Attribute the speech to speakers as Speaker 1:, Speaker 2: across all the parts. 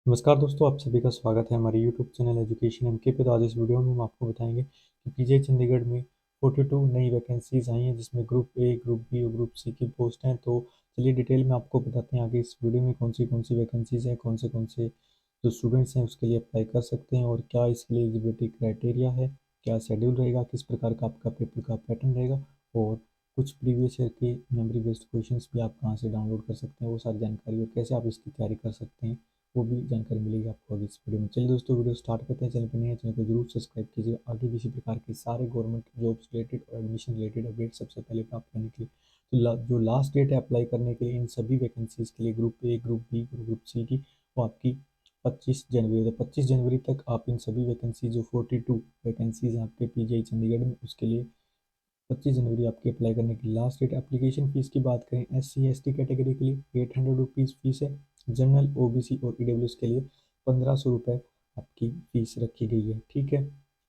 Speaker 1: नमस्कार दोस्तों, आप सभी का स्वागत है हमारे यूट्यूब चैनल एजुकेशन एमके पे। तो आज इस वीडियो में हम आपको बताएंगे कि पीजीआई चंडीगढ़ में 42 नई वैकेंसीज आई हैं, जिसमें ग्रुप ए, ग्रुप बी और ग्रुप सी की पोस्ट हैं। तो चलिए डिटेल में आपको बताते हैं आगे इस वीडियो में कौन सी वैकेंसीज हैं, कौन से जो स्टूडेंट्स हैं उसके लिए अप्लाई कर सकते हैं और क्या इसके लिए एलिजिबिलिटी क्राइटेरिया है, क्या शेड्यूल रहेगा, किस प्रकार का आपका पेपर का पैटर्न रहेगा और कुछ प्रीवियस ईयर के मेमोरी बेस्ड क्वेश्चंस भी आप कहाँ से डाउनलोड कर सकते हैं, वो सारी जानकारी और कैसे आप इसकी तैयारी कर सकते हैं वो भी जानकारी मिलेगी आपको आगे इस वीडियो में। चलिए दोस्तों, वीडियो स्टार्ट करते हैं। चैनल पर नए हैं, चैनल को जरूर सब्सक्राइब कीजिए आगे भी इसी प्रकार के सारे गवर्नमेंट जॉब्स रिलेटेड और एडमिशन रिलेटेड अपडेट सबसे पहले प्राप्त करने के लिए। तो जो लास्ट डेट है अप्लाई करने के लिए इन सभी वैकेंसीज के लिए, ग्रुप ए, ग्रुप बी और ग्रुप सी की, वो आपकी 25 जनवरी। तो 25 जनवरी तक आप इन सभी वैकेंसी जो 42 वैकेंसीज हैं आपके पीजीआई चंडीगढ़ में, उसके लिए 25 जनवरी आपकी अप्लाई करने की लास्ट डेट। एप्लीकेशन फीस की बात करें, SC ST कैटेगरी के लिए 800 रुपीज़ फीस है। जनरल, OBC और EWS के लिए 1500 रुपये आपकी फीस रखी गई है। ठीक है,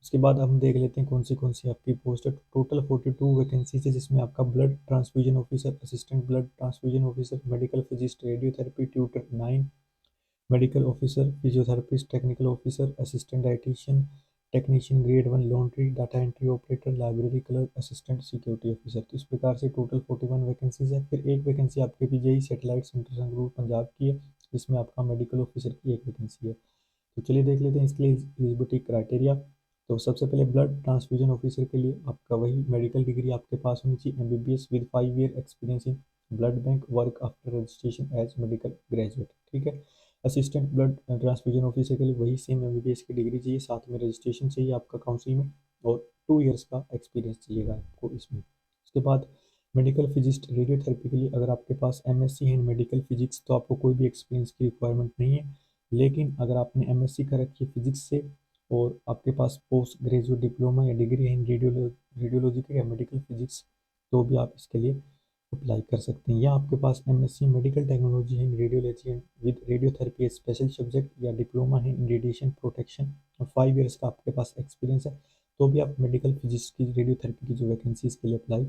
Speaker 1: उसके बाद हम देख लेते हैं कौन सी आपकी पोस्ट है। टोटल 42 वैकेंसीज है, जिसमें आपका blood transfusion officer, assistant blood transfusion officer, medical physicist, radiotherapy tutor 9, medical officer, physiotherapist, technical officer, assistant dietitian, technician grade 1, laundry, data entry operator, library clerk, assistant security officer. तो इस प्रकार से total 41 vacancies है। फिर एक vacancy आपके PGI satellite centre Sangrur Punjab की है, जिसमें आपका मेडिकल ऑफिसर की एक वैकेंसी है। तो चलिए देख लेते हैं इसके लिए एलिजिबिलिटी क्राइटेरिया। तो सबसे पहले ब्लड ट्रांसफ्यूजन ऑफिसर के लिए आपका वही मेडिकल डिग्री आपके पास होनी चाहिए, MBBS with 5 year experience in blood bank work after registration as medical graduate. ठीक है, असिस्टेंट ब्लड ट्रांसफ्यूजन ऑफिसर के लिए वही सेम MBBS की डिग्री चाहिए, साथ में रजिस्ट्रेशन चाहिए आपका काउंसिल में और 2 ईयर्स का एक्सपीरियंस चाहिएगा आपको इसमें। उसके बाद मेडिकल फिजिस्ट रेडियोथेरेपी के लिए अगर आपके पास MSc है इन मेडिकल फिजिक्स तो आपको कोई भी एक्सपीरियंस की रिक्वायरमेंट नहीं है। लेकिन अगर आपने MSc कर रखी है फिजिक्स से और आपके पास पोस्ट ग्रेजुएट डिप्लोमा या डिग्री है इन रेडियोलॉजी या मेडिकल फिजिक्स, तो भी आप इसके लिए अप्लाई कर सकते हैं। या आपके पास MSc मेडिकल टेक्नोलॉजी है in radiology and with radiotherapy special subject या डिप्लोमा है इन रेडिएशन प्रोटेक्शन और 5 ईयर्स का आपके पास एक्सपीरियंस है, तो भी आप मेडिकल फिजिक्स की रेडियोथेरेपी की जो वैकेंसी इसके लिए अप्लाई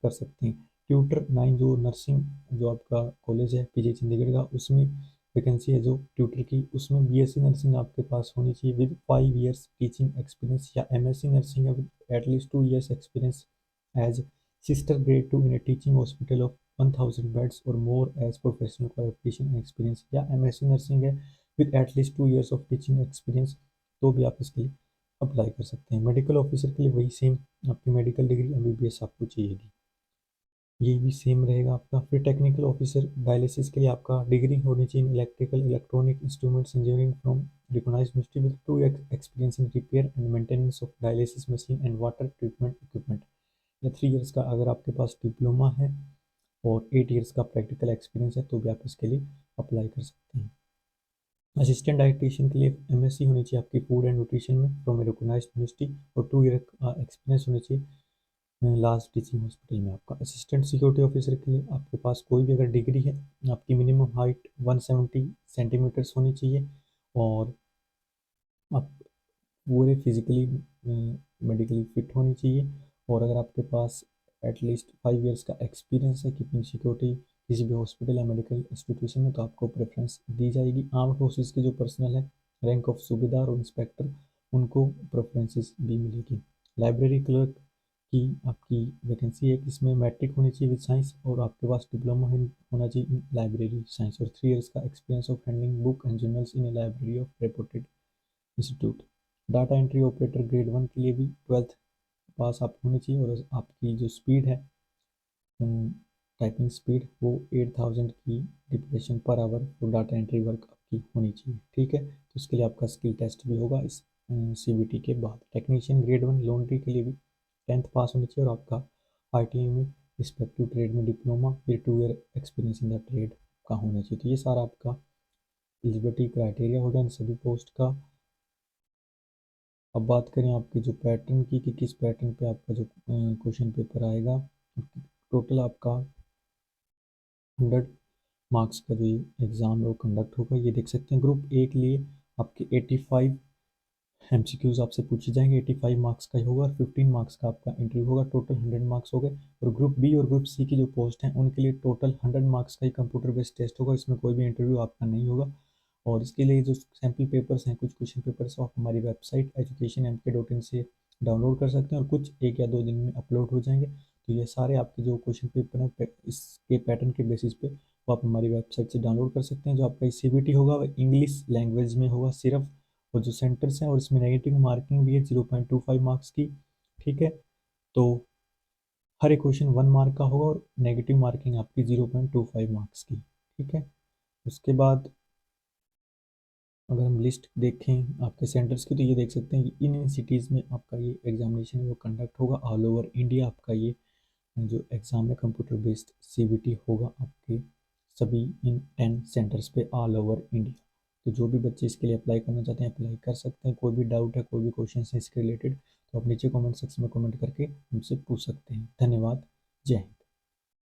Speaker 1: कर सकते हैं। ट्यूटर 9 जो नर्सिंग जो आपका कॉलेज है पीजी चंडीगढ़ का, उसमें वैकेंसी है जो ट्यूटर की, उसमें BSc नर्सिंग आपके पास होनी चाहिए विद 5 ईयर्स टीचिंग एक्सपीरियंस, या MSc नर्सिंग है with at least 2 years experience as sister grade 2 in a teaching hospital of 1000 beds और more as professional qualification and experience, या MSc नर्सिंग है with at least 2 years of teaching experience, तो भी आप इसके लिए अप्लाई कर सकते हैं। मेडिकल ऑफिसर के लिए वही सेम आपकी मेडिकल डिग्री MBBS आपको चाहिएगी, ये भी सेम रहेगा आपका। फिर टेक्निकल ऑफिसर डायलिसिस के लिए आपका डिग्री होनी चाहिए electrical electronic instruments engineering from recognised university with 2 experience in repair and maintenance of dialysis machine and water treatment equipment, या 3 ईयर्स का अगर आपके पास डिप्लोमा है और 8 ईयर्स का प्रैक्टिकल एक्सपीरियंस है, तो भी आप इसके लिए अप्लाई कर सकते हैं। असिस्टेंट डाइटिशियन के लिए MSc होनी चाहिए आपकी फूड एंड न्यूट्रिशन में फ्रॉम रिकॉग्नाइज्ड यूनिवर्सिटी और 2 ईयर का एक्सपीरियंस होना चाहिए लास्ट टीचिंग हॉस्पिटल में आपका। असिस्टेंट सिक्योरिटी ऑफिसर के लिए आपके पास कोई भी अगर डिग्री है, आपकी मिनिमम हाइट 170 सेंटीमीटर्स होनी चाहिए और आप पूरे फिजिकली मेडिकली फिट होनी चाहिए, और अगर आपके पास एटलीस्ट 5 ईयर्स का एक्सपीरियंस है कीपिंग सिक्योरिटी किसी भी हॉस्पिटल या मेडिकल इंस्टीट्यूशन में, तो आपको प्रेफरेंस दी जाएगी। आर्म्ड फोर्सेस के जो पर्सनल है रैंक ऑफ सूबेदार और इंस्पेक्टर, उनको प्रेफरेंसेस भी मिलेगी। लाइब्रेरी क्लर्क की आपकी वैकेंसी है, इसमें मैट्रिक होनी चाहिए विद साइंस और आपके पास डिप्लोमा होना चाहिए इन लाइब्रेरी साइंस और 3 ईयर्स का experience of handling book and journals in A library of reputed institute. Data entry operator grade 1 के लिए भी 12th पास आप होनी चाहिए और आपकी जो स्पीड है टाइपिंग स्पीड वो 8000 की डिप्रेशन पर आवर और डाटा एंट्री वर्क आपकी होनी चाहिए। ठीक है, तो इसके लिए आपका स्किल टेस्ट भी होगा इस CBT के बाद। टेक्नीशियन ग्रेड 1 लॉन्ड्री के लिए भी 10th पास होनी चाहिए और आपका ITI में रिस्पेक्टिव ट्रेड में डिप्लोमा फिर 2 year experience in the trade का होना चाहिए। तो ये सारा आपका एलिजिबिलिटी क्राइटेरिया हो गया इन सभी पोस्ट का। अब बात करें आपके जो पैटर्न की कि किस पैटर्न पे आपका जो क्वेश्चन पेपर आएगा। टोटल आपका 100 मार्क्स का जो एग्ज़ाम है वो कंडक्ट होगा, ये देख सकते हैं। ग्रुप ए के लिए आपके 85 MCQs आपसे पूछे जाएंगे, 85 मार्क्स का ही होगा और 15 मार्क्स का आपका इंटरव्यू होगा, टोटल 100 मार्क्स हो गए। और ग्रुप बी और ग्रुप सी की जो पोस्ट हैं उनके लिए टोटल 100 मार्क्स का ही कंप्यूटर बेस्ड टेस्ट होगा, इसमें कोई भी इंटरव्यू आपका नहीं होगा। और इसके लिए जो सैम्पल पेपर्स हैं, कुछ क्वेश्चन पेपर्स, आप हमारी वेबसाइट educationmk.in से डाउनलोड कर सकते हैं और कुछ 1 या 2 दिन में अपलोड हो जाएंगे। तो ये सारे आपके जो क्वेश्चन पेपर हैं इसके पैटर्न के बेसिस पे वो आप हमारी वेबसाइट से डाउनलोड कर सकते हैं। जो आपका CBT होगा वो इंग्लिश लैंग्वेज में होगा सिर्फ, और जो सेंटर्स हैं और इसमें नेगेटिव मार्किंग भी है 0.25 मार्क्स की। ठीक है, तो हर एक क्वेश्चन 1 मार्क का होगा और नेगेटिव मार्किंग आपकी 0.25 मार्क्स की। ठीक है, उसके बाद अगर हम लिस्ट देखें आपके सेंटर्स की, तो ये देख सकते हैं कि इन सिटीज़ में आपका ये एग्जामिनेशन है वो कंडक्ट होगा। ऑल ओवर इंडिया आपका ये जो एग्ज़ाम है कंप्यूटर बेस्ड CBT होगा आपके सभी इन 10 सेंटर्स पे ऑल ओवर इंडिया। तो जो भी बच्चे इसके लिए अप्लाई करना चाहते हैं अप्लाई कर सकते हैं। कोई भी डाउट है, कोई भी क्वेश्चन है इसके रिलेटेड, तो आप नीचे कमेंट सेक्शन में कमेंट करके हमसे पूछ सकते हैं। धन्यवाद। जय हिंद।